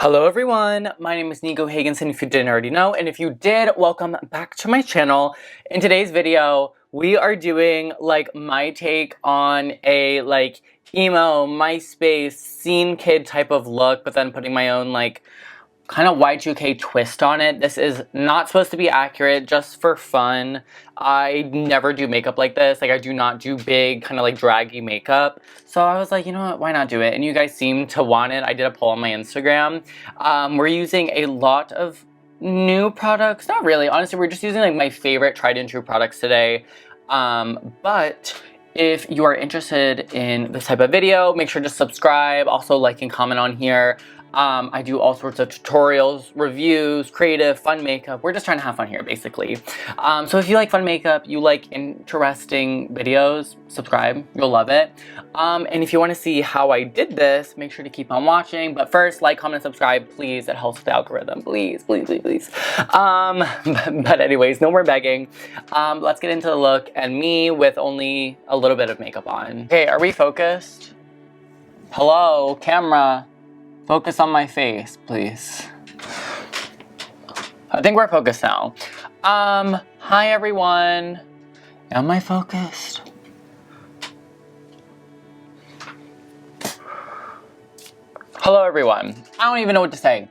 Hello everyone, my name is Nico Hagenson if you didn't already know, and if you did, welcome back to my channel. In today's video, we are doing like my take on a like emo, Myspace, scene kid type of look, but then putting my own like kind of Y2K twist on it. This is not supposed to be accurate, just for fun. I never do makeup like this. Like I do not do big kind of like draggy makeup. So I was like, you know what, why not do it? And you guys seem to want it. I did a poll on my Instagram. We're using a lot of new products. Not really, honestly, we're just using like my favorite tried and true products today. But if you are interested in this type of video, make sure to subscribe, also like and comment on here. I do all sorts of tutorials, reviews, creative, fun makeup. We're just trying to have fun here, basically. So if you like fun makeup, you like interesting videos, subscribe. You'll love it. And if you want to see how I did this, make sure to keep on watching. But first, like, comment, subscribe, please. It helps with the algorithm. Please, please, please, please. But anyways, no more begging. Let's get into the look and me with only a little bit of makeup on. Okay, are we focused? Hello, camera. Focus on my face, please. I think we're focused now. Hi everyone. Am I focused? Hello everyone. I don't even know what to say.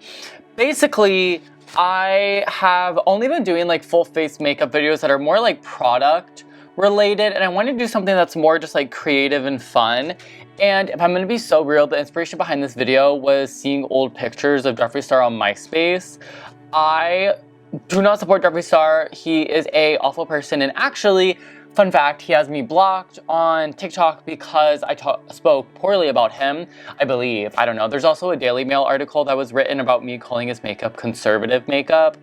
Basically, I have only been doing like full face makeup videos that are more like product related, and I want to do something that's more just like creative and fun. And if I'm gonna be so real, the inspiration behind this video was seeing old pictures of Jeffree Star on Myspace. I do not support Jeffree Star. He is a awful person, and actually, fun fact, he has me blocked on TikTok because I spoke poorly about him, I believe. I don't know. There's also a Daily Mail article that was written about me calling his makeup conservative makeup.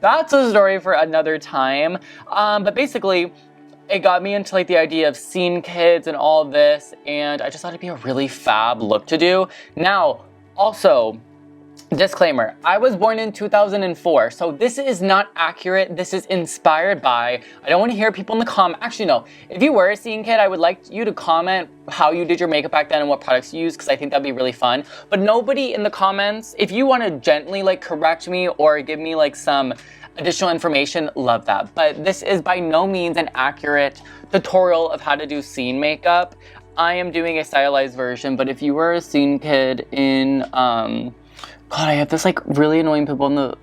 That's a story for another time. But basically, it got me into like the idea of scene kids and all this, and I just thought it'd be a really fab look to do. Now, also, disclaimer, I was born in 2004, so this is not accurate. This is inspired by. I don't want to hear people in the comments. Actually, no. If you were a scene kid, I would like you to comment how you did your makeup back then and what products you used, because I think that'd be really fun. But nobody in the comments, if you want to gently like correct me or give me like some additional information, love that. But this is by no means an accurate tutorial of how to do scene makeup. I am doing a stylized version, but if you were a scene kid in, God, I have this like really annoying pimple on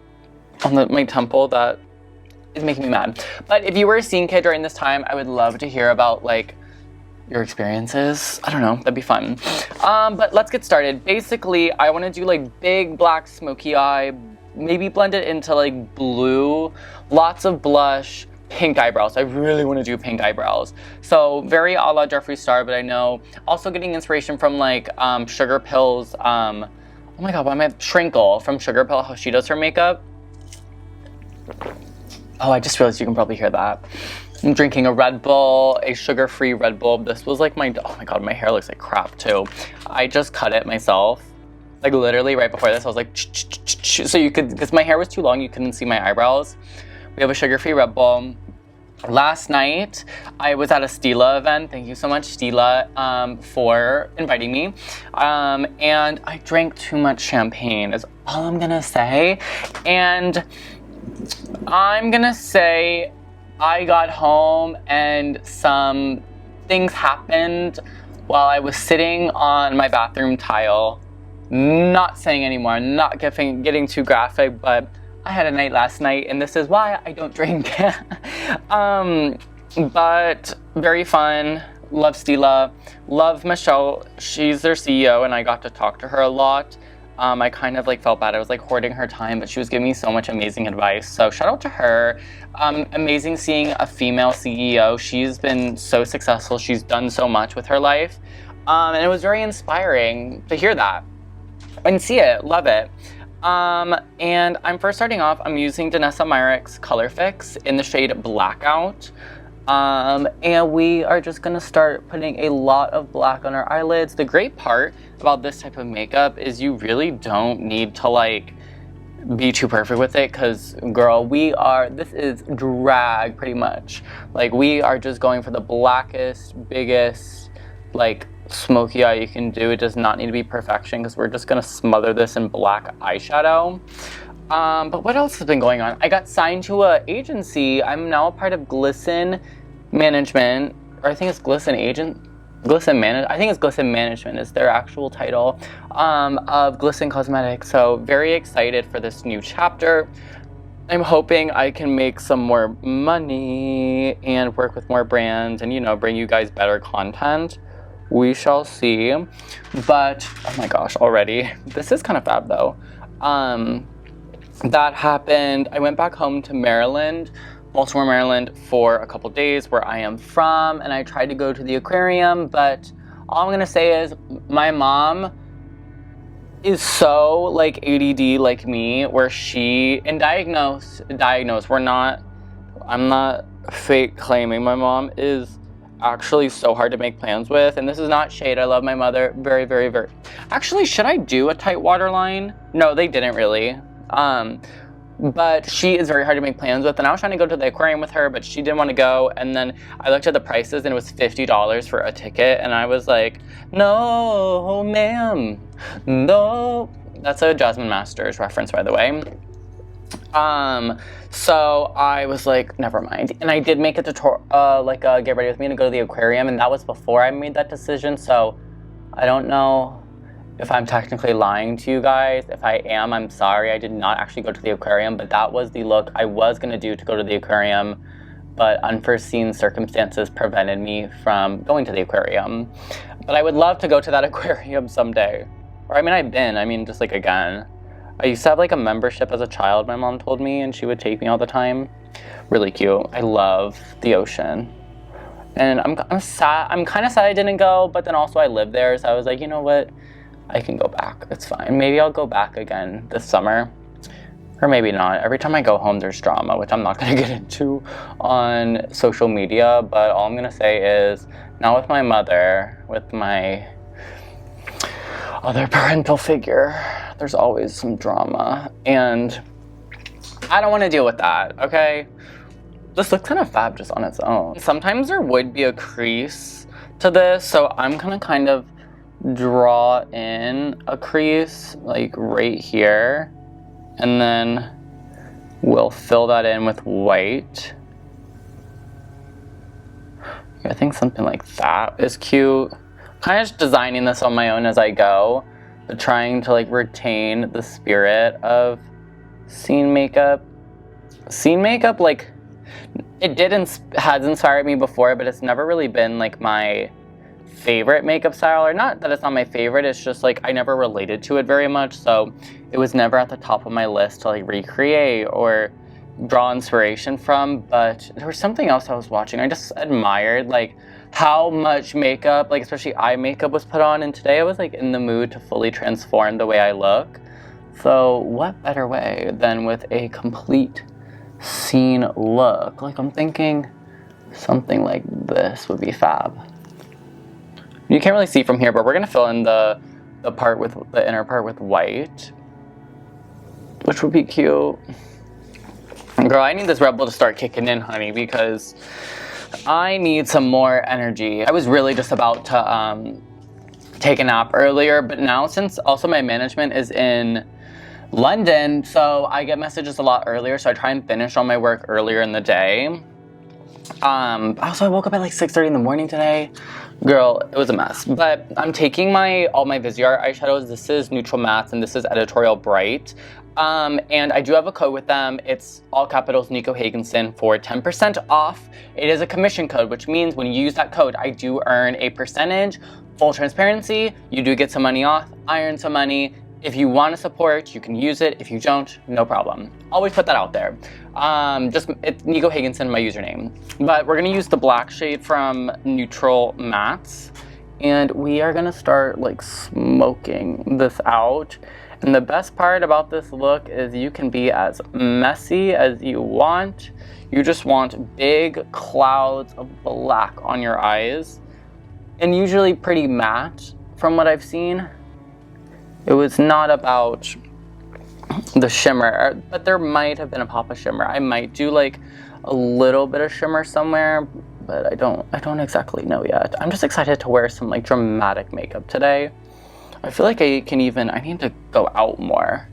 my temple that is making me mad. But if you were a scene kid during this time, I would love to hear about like your experiences. I don't know, that'd be fun. But let's get started. Basically, I want to do like big black smoky eye, maybe blend it into like blue, lots of blush, pink eyebrows. I really want to do pink eyebrows. So very a la Jeffree Star, but I know also getting inspiration from like Sugar Pill's, oh my god, why am I Shrinkle from Sugar Pill, how she does her makeup. Oh, I just realized you can probably hear that. I'm drinking a Red Bull, a sugar-free Red Bull. This was like my, oh my god, my hair looks like crap too. I just cut it myself. Like literally right before this, I was like, so you could, because my hair was too long, you couldn't see my eyebrows. We have a sugar-free Red Bull. Last night, I was at a STILA event. Thank you so much, STILA, for inviting me. And I drank too much champagne, is all I'm gonna say. And I'm gonna say I got home and some things happened while I was sitting on my bathroom tile. Not saying anymore, not getting too graphic, but I had a night last night, and this is why I don't drink. But very fun. Love STILA. Love Michelle. She's their CEO, and I got to talk to her a lot. I kind of like felt bad. I was like hoarding her time, but she was giving me so much amazing advice. So shout out to her. Amazing seeing a female CEO. She's been so successful. She's done so much with her life. And it was very inspiring to hear that and see it. Love it. And I'm first starting off, I'm using DANESSA MYRICKS ColorFix in the shade Blackout. And we are just gonna start putting a lot of black on our eyelids. The great part about this type of makeup is you really don't need to like be too perfect with it, because girl, this is drag pretty much. Like we are just going for the blackest, biggest, like smoky eye you can do. It does not need to be perfection because we're just gonna smother this in black eyeshadow. But what else has been going on? I got signed to an agency. I'm now a part of Glisten Management, or I think it's Glisten Management. I think it's Glisten Management is their actual title of Glisten Cosmetics. So very excited for this new chapter. I'm hoping I can make some more money and work with more brands and, you know, bring you guys better content. We shall see. But, oh my gosh, already. This is kind of fab though. That happened. I went back home to Maryland, Baltimore, Maryland for a couple days where I am from, and I tried to go to the aquarium, but all I'm gonna say is my mom is so like ADD like me, where she, and diagnose, I'm not fake claiming, my mom is actually so hard to make plans with, and this is not shade, I love my mother very, very, very. Actually, should I do a tight waterline? No, they didn't really. But she is very hard to make plans with, and I was trying to go to the aquarium with her, but she didn't want to go, and then I looked at the prices and it was $50 for a ticket, and I was like, no, ma'am, no. That's a Jasmine Masters reference, by the way. So I was like, never mind. And I did make a tutorial, get ready with me to go to the aquarium, and that was before I made that decision, so I don't know if I'm technically lying to you guys. If I am, I'm sorry. I did not actually go to the aquarium, but that was the look I was gonna do to go to the aquarium, but unforeseen circumstances prevented me from going to the aquarium. But I would love to go to that aquarium someday. Or I mean, just like again. I used to have like a membership as a child, my mom told me, and she would take me all the time. Really cute. I love the ocean. And I'm sad, I'm kind of sad I didn't go, but then also I live there, so I was like, you know what? I can go back, it's fine. Maybe I'll go back again this summer, or maybe not. Every time I go home, there's drama, which I'm not gonna get into on social media, but all I'm gonna say is, now with my mother, with my other parental figure, there's always some drama, and I don't wanna deal with that, okay? This looks kind of fab just on its own. Sometimes there would be a crease to this, so I'm gonna kind of draw in a crease like right here, and then we'll fill that in with white. I think something like that is cute. Kind of just designing this on my own as I go, but trying to like retain the spirit of scene makeup. Scene makeup, like, it has inspired me before, but it's never really been like my favorite makeup style, or not that it's not my favorite, it's just like I never related to it very much, so it was never at the top of my list to like recreate or draw inspiration from. But there was something else I was watching, I just admired like how much makeup, like especially eye makeup, was put on, and today I was like in the mood to fully transform the way I look. So what better way than with a complete scene look? Like I'm thinking something like this would be fab. You can't really see from here, but we're gonna fill in the part with the inner part with white, which would be cute. Girl, I need this Red Bull to start kicking in, honey, because I need some more energy. I was really just about to take a nap earlier, but now since also my management is in London, so I get messages a lot earlier, so I try and finish all my work earlier in the day. Also, I woke up at like 6:30 in the morning today. Girl, it was a mess. But I'm taking all my Viseart eyeshadows. This is Neutral Mattes and this is Editorial Bright. And I do have a code with them. It's all capitals Nico Hagenson for 10% off. It is a commission code, which means when you use that code, I do earn a percentage. Full transparency, you do get some money off. I earn some money. If you want to support, you can use it. If you don't, no problem. Always put that out there. It's Nico Hagenson, my username. But we're gonna use the black shade from Neutral Mattes, and we are gonna start like smoking this out. And the best part about this look is you can be as messy as you want. You just want big clouds of black on your eyes, and usually pretty matte from what I've seen. It was not about the shimmer, but there might have been a pop of shimmer. I might do like a little bit of shimmer somewhere, but I don't exactly know yet. I'm just excited to wear some like dramatic makeup today. I feel like I need to go out more,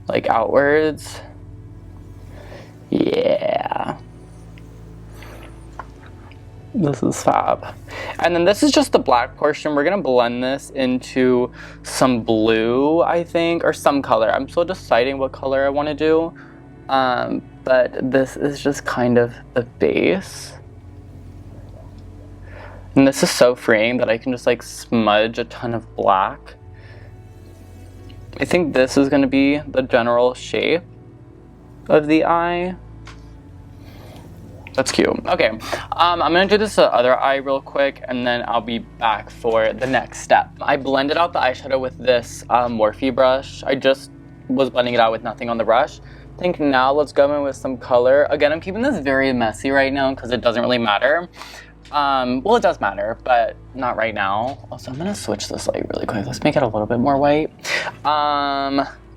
like outwards. Yeah. This is fab. And then this is just the black portion. We're gonna blend this into some blue, I think, or some color. I'm still deciding what color I want to do. But this is just kind of the base. And this is so freeing that I can just like smudge a ton of black. I think this is gonna be the general shape of the eye. That's cute. Okay, I'm gonna do this other eye real quick and then I'll be back for the next step. I blended out the eyeshadow with this Morphe brush. I just was blending it out with nothing on the brush. I think now let's go in with some color. Again, I'm keeping this very messy right now because it doesn't really matter. Well, it does matter, but not right now. Also, I'm gonna switch this light really quick. Let's make it a little bit more white.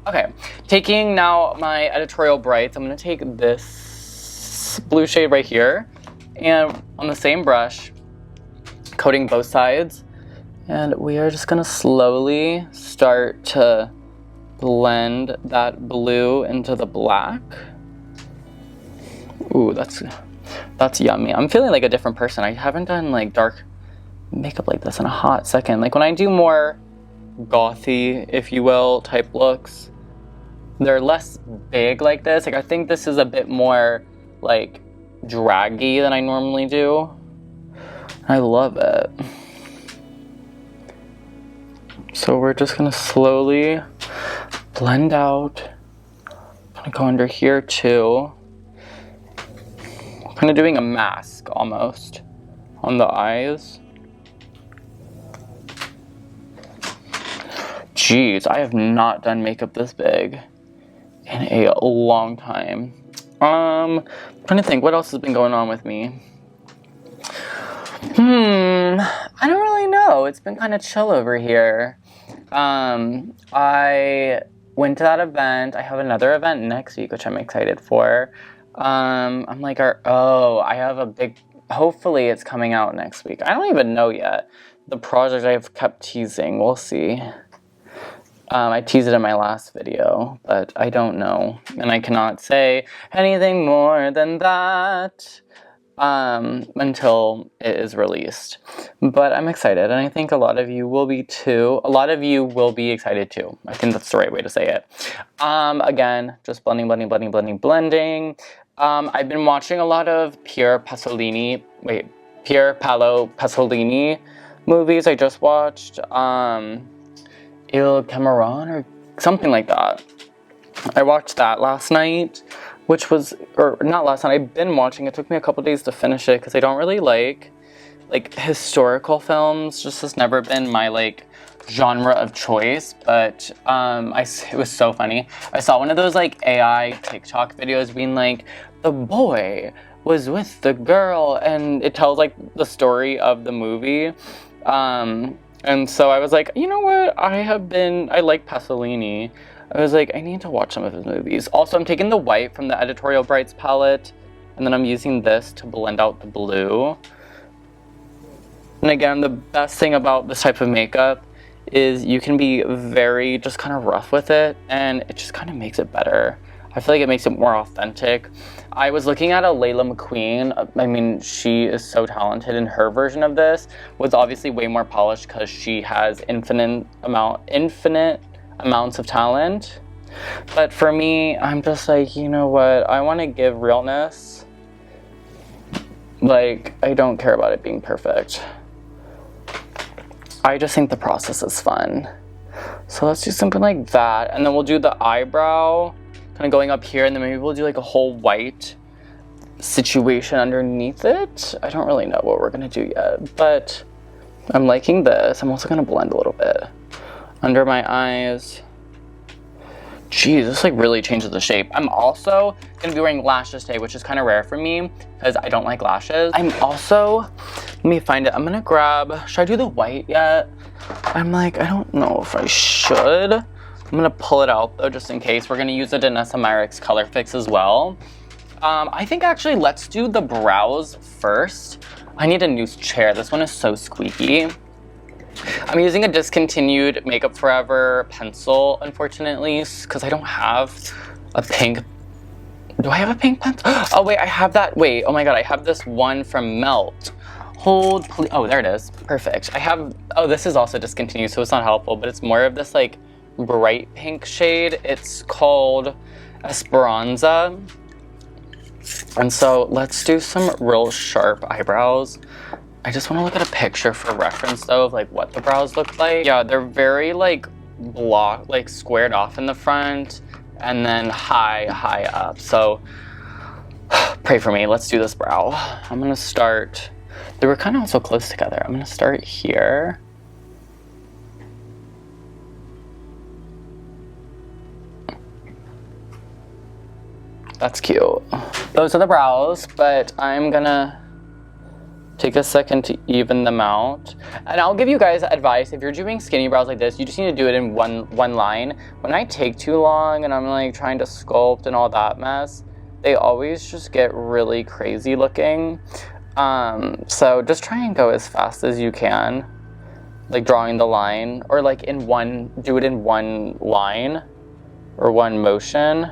Okay, taking now my editorial brights, I'm gonna take this blue shade right here and on the same brush, coating both sides. And we are just gonna slowly start to blend that blue into the black. Ooh, that's yummy. I'm feeling like a different person. I haven't done like dark makeup like this in a hot second. Like when I do more gothy, if you will, type looks, they're less big like this. Like I think this is a bit more like draggy than I normally do. I love it. So we're just gonna slowly blend out. I'm gonna go under here too. Kind of doing a mask almost on the eyes. Jeez, I have not done makeup this big in a long time. I'm trying to think what else has been going on with me. I don't really know. It's been kind of chill over here. I went to that event. I have another event next week, which I'm excited for. I'm like, I have a big, hopefully it's coming out next week. I don't even know yet. The project I've kept teasing, we'll see. I teased it in my last video, but I don't know. And I cannot say anything more than that until it is released. But I'm excited, and I think a lot of you will be too. A lot of you will be excited too. I think that's the right way to say it. Again, just blending. I've been watching a lot of Pier Paolo Pasolini movies. I just watched Il Cameron or something like that. I watched that last night, which was, or not last night, I've been watching. It took me a couple days to finish it because I don't really like historical films. Just has never been my like genre of choice, but it was so funny. I saw one of those like AI TikTok videos being like, the boy was with the girl, and it tells like the story of the movie. And so I was like, you know what? I like Pasolini. I was like, I need to watch some of his movies. Also, I'm taking the white from the Editorial Brights palette, and then I'm using this to blend out the blue. And again, the best thing about this type of makeup is you can be very just kind of rough with it, and it just kind of makes it better. I feel like it makes it more authentic. I was looking at a Layla McQueen. I mean, she is so talented, and her version of this was obviously way more polished because she has infinite amounts of talent. But for me, I'm just like, you know what? I want to give realness. Like, I don't care about it being perfect. I just think the process is fun. So let's do something like that, and then we'll do the eyebrow kind of going up here, and then maybe we'll do like a whole white situation underneath it. I don't really know what we're gonna do yet, but I'm liking this. I'm also gonna blend a little bit under my eyes. Geez, this like really changes the shape. I'm also gonna be wearing lashes today, which is kind of rare for me because I don't like lashes. I'm also, let me find it. I'm gonna grab, should I do the white yet? I'm like, I don't know if I should. I'm gonna pull it out though, just in case. We're gonna use the DANESSA MYRICKS ColorFix as well. I think actually let's do the brows first. I need a new chair. This one is so squeaky. I'm using a discontinued Makeup Forever pencil, unfortunately, because I don't have a pink. Do I have a pink pencil? Oh wait, I have that. Wait, oh my god, I have this one from Melt. Hold, please. Oh, there it is. Perfect. I have, oh, this is also discontinued, so it's not helpful, but it's more of this like bright pink shade. It's called Esperanza. And so let's do some real sharp eyebrows. I just want to look at a picture for reference though of like what the brows look like. Yeah, they're very like like squared off in the front and then high up. So pray for me. Let's do this brow. I'm gonna start, they were kind of also close together. I'm gonna start here. That's cute. Those are the brows, but I'm gonna take a second to even them out. And I'll give you guys advice. If you're doing skinny brows like this, you just need to do it in one line. When I take too long and I'm like trying to sculpt and all that mess, they always just get really crazy looking. So just try and go as fast as you can, like drawing the line, or like do it in one line or one motion.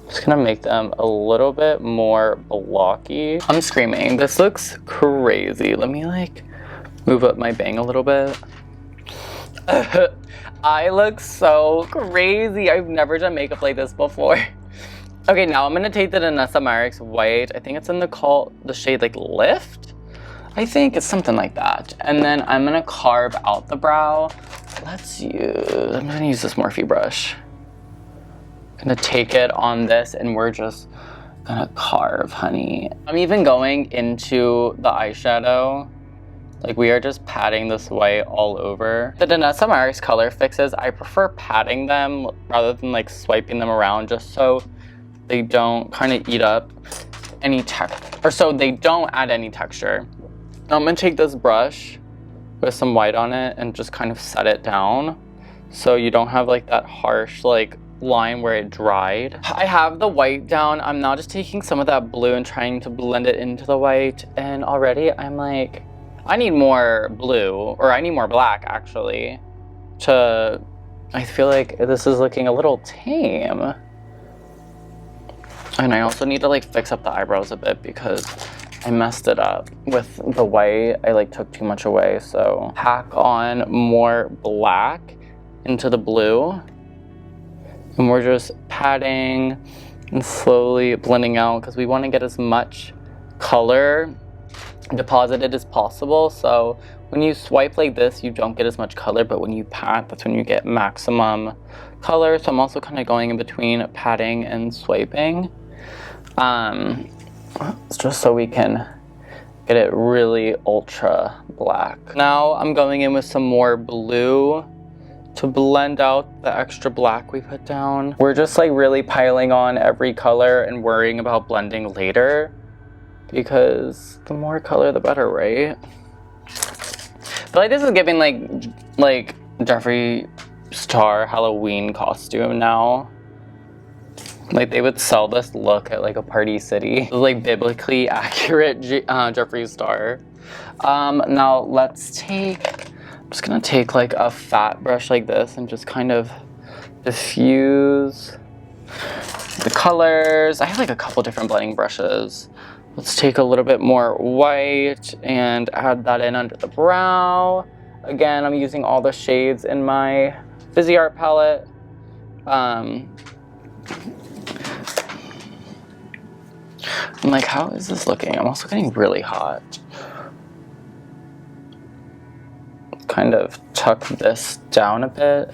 Just gonna make them a little bit more blocky. I'm screaming. This looks crazy. Let me like move up my bang a little bit. I look so crazy. I've never done makeup like this before. Okay, now I'm gonna take the DANESSA MYRICKS white. I think it's in the shade like Lift. I think it's something like that. And then I'm gonna carve out the brow. I'm gonna use this Morphe brush. Gonna take it on this and we're just gonna carve, honey. I'm even going into the eyeshadow. Like we are just patting this white all over. The DANESSA MYRICKS color fixes, I prefer patting them rather than like swiping them around, just so they don't kind of eat up any so they don't add any texture. Now I'm gonna take this brush with some white on it and just kind of set it down so you don't have like that harsh like line where it dried. I have the white down. I'm now just taking some of that blue and trying to blend it into the white, and already I'm like, I need more blue, or I need more black actually, I feel like this is looking a little tame. And I also need to like fix up the eyebrows a bit because I messed it up with the white. I like took too much away, so pack on more black into the blue. And we're just patting and slowly blending out because we want to get as much color deposited as possible. So when you swipe like this, you don't get as much color, but when you pat, that's when you get maximum color. So I'm also kind of going in between patting and swiping. It's just so we can get it really ultra black. Now I'm going in with some more blue to blend out the extra black we put down. We're just like really piling on every color and worrying about blending later because the more color the better, right? But like this is giving like Jeffree Star Halloween costume now. Like they would sell this look at like a party city. It's like biblically accurate Jeffree Star. Now let's I'm just gonna take like a fat brush like this and just kind of diffuse the colors. I have like a couple different blending brushes. Let's take a little bit more white and add that in under the brow. Again, I'm using all the shades in my Fizzy Art palette. I'm like, how is this looking? I'm also getting really hot. Kind of tuck this down a bit.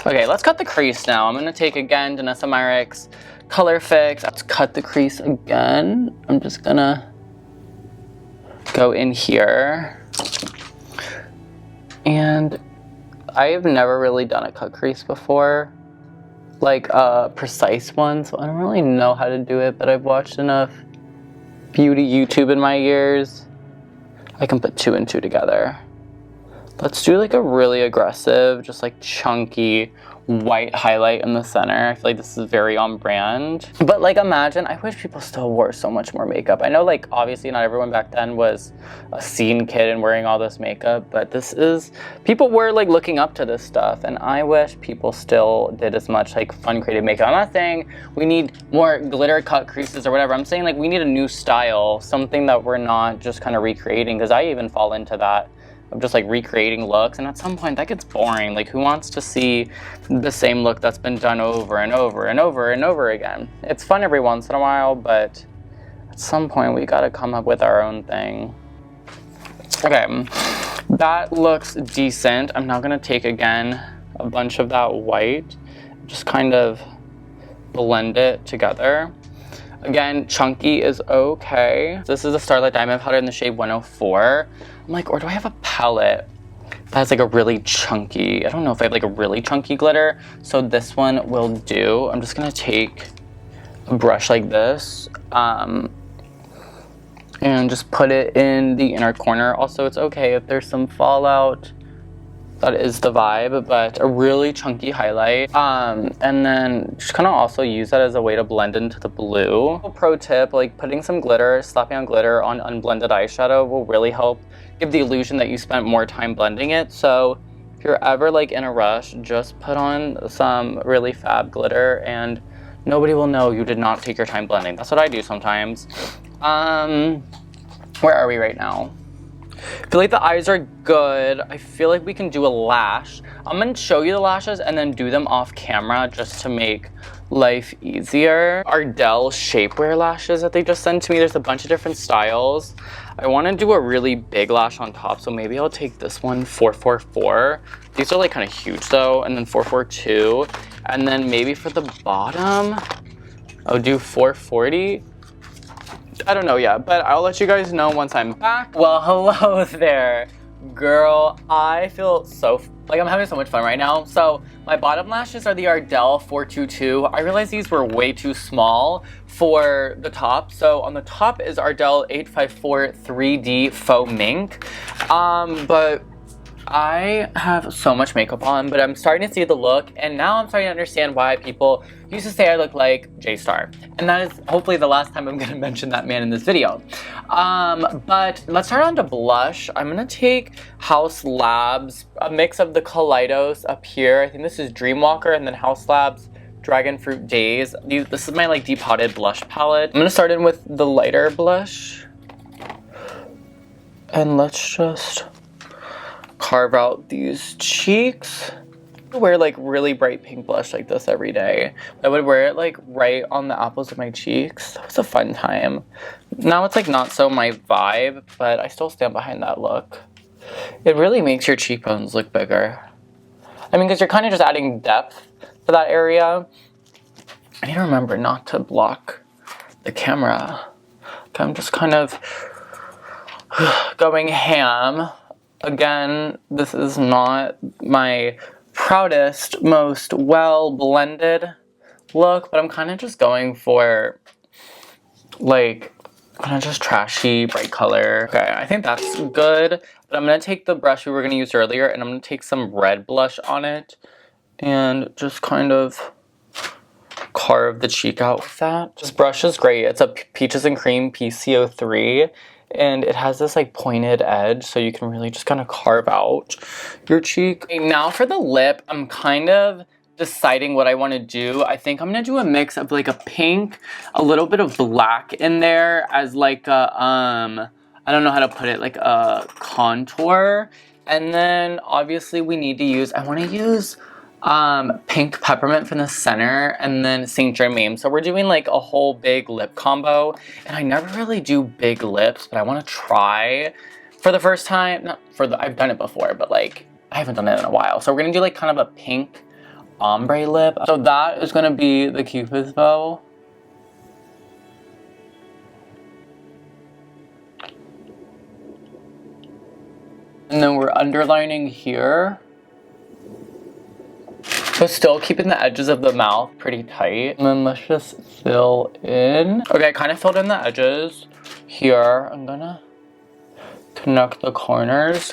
Okay, let's cut the crease now. I'm gonna take again DANESSA MYRICKS ColorFix. Let's cut the crease again. I'm just gonna go in here. And I have never really done a cut crease before, like a precise one, so I don't really know how to do it, but I've watched enough beauty YouTube in my years. I can put 2 and 2 together. Let's do like a really aggressive, just like chunky white highlight in the center. I feel like this is very on brand. But like imagine, I wish people still wore so much more makeup. I know like obviously not everyone back then was a scene kid and wearing all this makeup, but this is, people were like looking up to this stuff, and I wish people still did as much like fun creative makeup. I'm not saying we need more glitter cut creases or whatever. I'm saying like we need a new style, something that we're not just kind of recreating, because I even fall into that. Of just like recreating looks, and at some point that gets boring. Like who wants to see the same look that's been done over and over and over and over again? It's fun every once in a while, but at some point we gotta come up with our own thing. Okay, that looks decent. I'm now gonna take again a bunch of that white, just kind of blend it together. Again, chunky is okay. This is a Starlight Diamond Powder in the shade 104. I'm like, or do I have a palette that has like a really chunky, I don't know if I have like a really chunky glitter, so this one will do. I'm just gonna take a brush like this and just put it in the inner corner. Also, it's okay if there's some fallout. That is the vibe, but a really chunky highlight. And then just kind of also use that as a way to blend into the blue. Pro tip, like putting some glitter, slapping on glitter on unblended eyeshadow will really help give the illusion that you spent more time blending it. So if you're ever like in a rush, just put on some really fab glitter and nobody will know you did not take your time blending. That's what I do sometimes. Where are we right now? I feel like the eyes are good. I feel like we can do a lash. I'm gonna show you the lashes and then do them off camera just to make life easier. ARDELL shapewear lashes that they just sent to me. There's a bunch of different styles. I want to do a really big lash on top, so maybe I'll take this one, 444. These are like kind of huge though, and then 442. And then maybe for the bottom, I'll do 440. I don't know yet, but I'll let you guys know once I'm back. Well, hello there, girl. I feel so, like I'm having so much fun right now. So my bottom lashes are the ARDELL 422. I realized these were way too small for the top. So on the top is ARDELL 854 3D Faux Mink. But I have so much makeup on, but I'm starting to see the look, and now I'm starting to understand why people used to say I look like J-Star. And that is hopefully the last time I'm gonna mention that man in this video. But let's start on to blush. I'm gonna take HAUS Labs, a mix of the Kaleidos up here. I think this is Dreamwalker, and then HAUS Labs Dragon Fruit Daze. This is my like depotted blush palette. I'm gonna start in with the lighter blush. And let's just carve out these cheeks. I wear like really bright pink blush like this every day. I would wear it like right on the apples of my cheeks. That was a fun time. Now it's like not so my vibe, but I still stand behind that look. It really makes your cheekbones look bigger. I mean, because you're kind of just adding depth to that area. I need to remember not to block the camera. Okay, I'm just kind of going ham. Again, this is not my proudest, most well blended look, but I'm kind of just going for like kind of just trashy bright color. Okay, I think that's good, but I'm gonna take the brush we were gonna use earlier and I'm gonna take some red blush on it and just kind of carve the cheek out with that. This brush is great. It's a Peaches and Cream PCO3. And it has this like pointed edge, so you can really just kind of carve out your cheek. Okay, now for the lip, I'm kind of deciding what I want to do. I think I'm gonna do a mix of like a pink, a little bit of black in there as like a, I don't know how to put it, like a contour. And then obviously we need to use, I want to use pink peppermint from the center, and then Saint Germaine. So we're doing like a whole big lip combo, and I never really do big lips, but I want to try for the first time. Not for the, I've done it before, but like I haven't done it in a while. So we're gonna do like kind of a pink ombre lip. So that is gonna be the Cupid's bow. And then we're underlining here. So still keeping the edges of the mouth pretty tight. And then let's just fill in. Okay, I kind of filled in the edges here. I'm gonna connect the corners.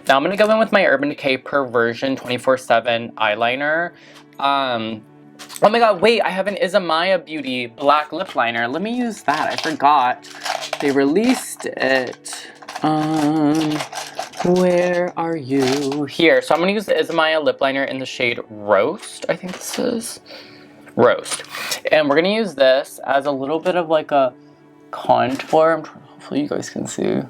Now I'm gonna go in with my Urban Decay Perversion 24/7 eyeliner. Oh my god, wait, I have an ISAMAYA Beauty black lip liner. Let me use that, I forgot. They released it. Where are you? Here, so I'm gonna use the ISAMAYA lip liner in the shade Roast, I think this is. Roast. And we're gonna use this as a little bit of like a contour. Hopefully you guys can see.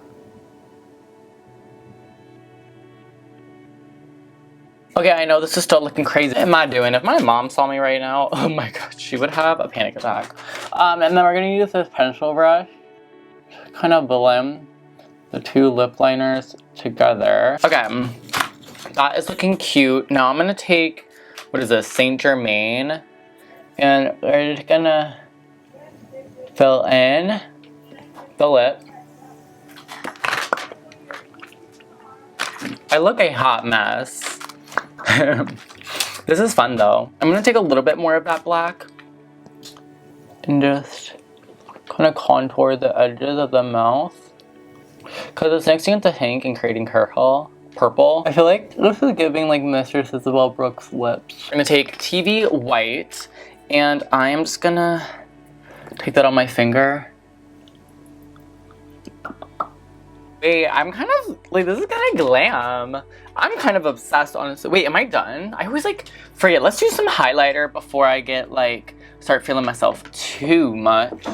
Okay, I know this is still looking crazy. What am I doing? If my mom saw me right now, oh my god, she would have a panic attack. And then we're gonna use this pencil brush to kind of blend the two lip liners together. Okay, that is looking cute. Now I'm gonna take, what is this, Saint Germaine, and we're just gonna fill in the lip. I look a hot mess. This is fun though. I'm gonna take a little bit more of that black and just kind of contour the edges of the mouth, because it's mixing into pink and creating purple. I feel like this is giving like Mistress Isabel Brooks lips. I'm gonna take TV White and I am just gonna take that on my finger. Wait, I'm kind of, like, this is kind of glam. I'm kind of obsessed, honestly. Wait, am I done? I always, like, forget. Let's do some highlighter before I get, like, start feeling myself too much.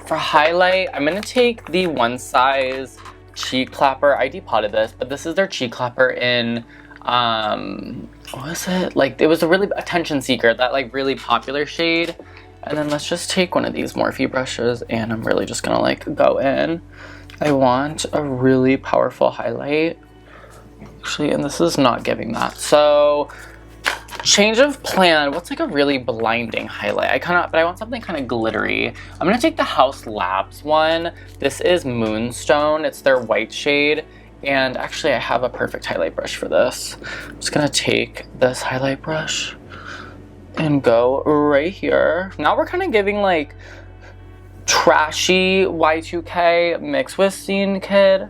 For highlight, I'm going to take the One Size Cheek Clapper. I depotted this, but this is their cheek clapper in, what was it? Like, it was a really attention seeker, that, like, really popular shade. And then let's just take one of these Morphe brushes, and I'm really just going to, like, go in. I want a really powerful highlight, actually, and this is not giving that. So, change of plan. What's like a really blinding highlight? But I want something kind of glittery. I'm gonna take the HAUS Labs one. This is Moonstone. It's their white shade, and actually, I have a perfect highlight brush for this. I'm just gonna take this highlight brush and go right here. Now we're kind of giving like trashy Y2K mixed with Scene Kid.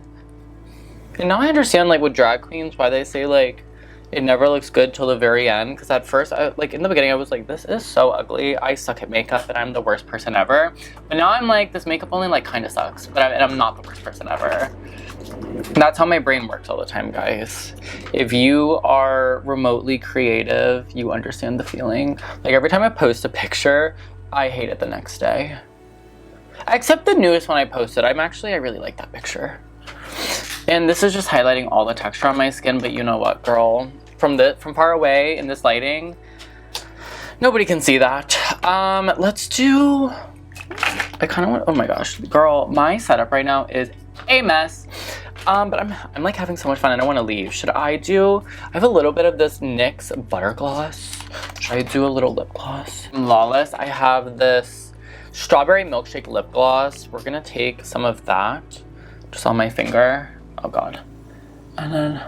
And now I understand like with drag queens why they say like it never looks good till the very end, because at first like in the beginning I was like, this is so ugly, I suck at makeup and I'm the worst person ever. But now I'm like, this makeup only like kind of sucks, but I'm not the worst person ever. That's how my brain works all the time, guys. If you are remotely creative, you understand the feeling. Like every time I post a picture, I hate it the next day. Except the newest one I posted. I really like that picture. And this is just highlighting all the texture on my skin, but you know what, girl? From far away in this lighting, nobody can see that. Let's do, I kind of want, oh my gosh, girl, my setup right now is a mess. But I'm like having so much fun and I want to leave. I have a little bit of this NYX Butter Gloss. Should I do a little lip gloss? Lawless, I have this Strawberry Milkshake lip gloss. We're gonna take some of that just on my finger. Oh god. And then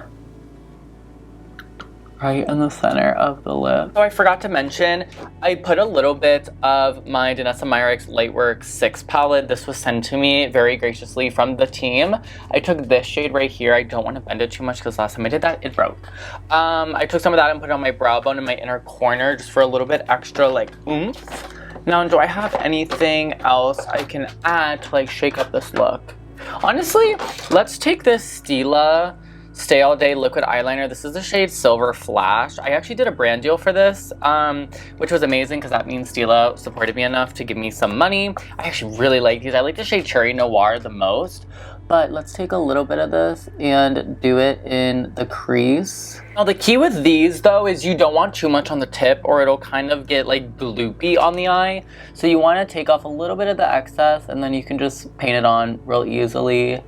right in the center of the lip. So I forgot to mention, I put a little bit of my DANESSA MYRICKS Lightwork 6 palette. This was sent to me very graciously from the team. I took this shade right here. I don't want to bend it too much because last time I did that, it broke. I took some of that and put it on my brow bone in my inner corner just for a little bit extra like oomph. Now, do I have anything else I can add to like shake up this look? Honestly, let's take this STILA Stay All Day liquid eyeliner. This is the shade Silver Flash. I actually did a brand deal for this, which was amazing because that means STILA supported me enough to give me some money. I actually really like these. I like the shade Cherry Noir the most. But let's take a little bit of this and do it in the crease. Now the key with these though is you don't want too much on the tip or it'll kind of get like gloopy on the eye. So you want to take off a little bit of the excess and then you can just paint it on real easily.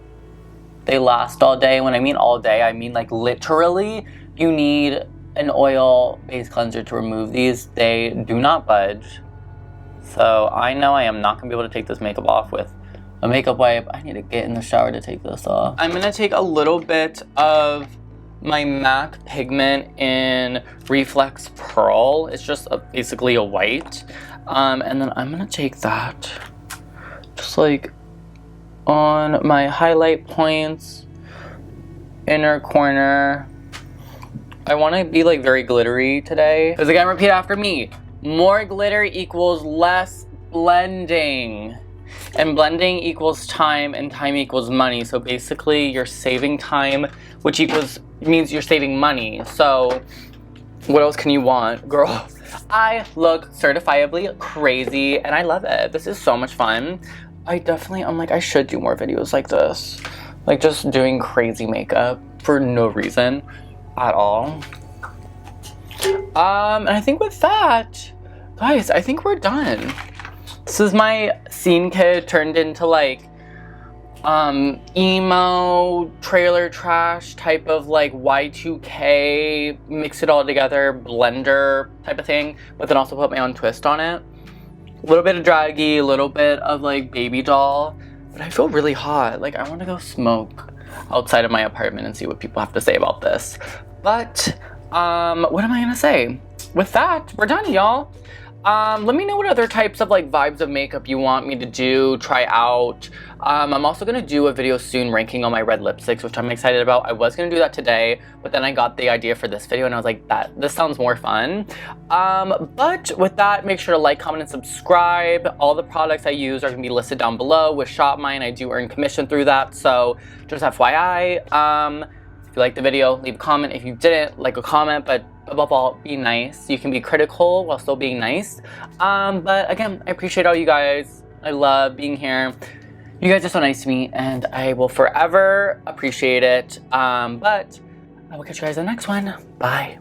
They last all day. When I mean all day, I mean like literally you need an oil-based cleanser to remove these. They do not budge. So I know I am not gonna be able to take this makeup off with a makeup wipe. I need to get in the shower to take this off. I'm gonna take a little bit of my MAC pigment in Reflex Pearl. It's just basically a white. And then I'm gonna take that just like on my highlight points inner corner. I want to be like very glittery today. Because again, repeat after me. More glitter equals less blending. And blending equals time, and time equals money. So basically you're saving time, which means you're saving money. So what else can you want? Girl, I look certifiably crazy and I love it. This is so much fun. I'm like, I should do more videos like this. Like just doing crazy makeup for no reason at all. And I think with that, guys, I think we're done. This is my scene kit turned into like emo trailer trash type of like Y2K, mix it all together, blender type of thing, but then also put my own twist on it. A little bit of draggy, a little bit of like baby doll, but I feel really hot. Like I want to go smoke outside of my apartment and see what people have to say about this. But what am I gonna say? With that, we're done, y'all. Let me know what other types of like vibes of makeup you want me to do, try out. I'm also gonna do a video soon ranking all my red lipsticks, which I'm excited about. I was gonna do that today, but then I got the idea for this video and I was like, this sounds more fun. But with that, make sure to like, comment, and subscribe. All the products I use are gonna be listed down below. With Shop Mine, I do earn commission through that, so just FYI. If you liked the video, leave a comment. If you didn't, like a comment, but above all, be nice. You can be critical while still being nice. But again, I appreciate all you guys. I love being here. You guys are so nice to me and I will forever appreciate it. But I will catch you guys in the next one. Bye.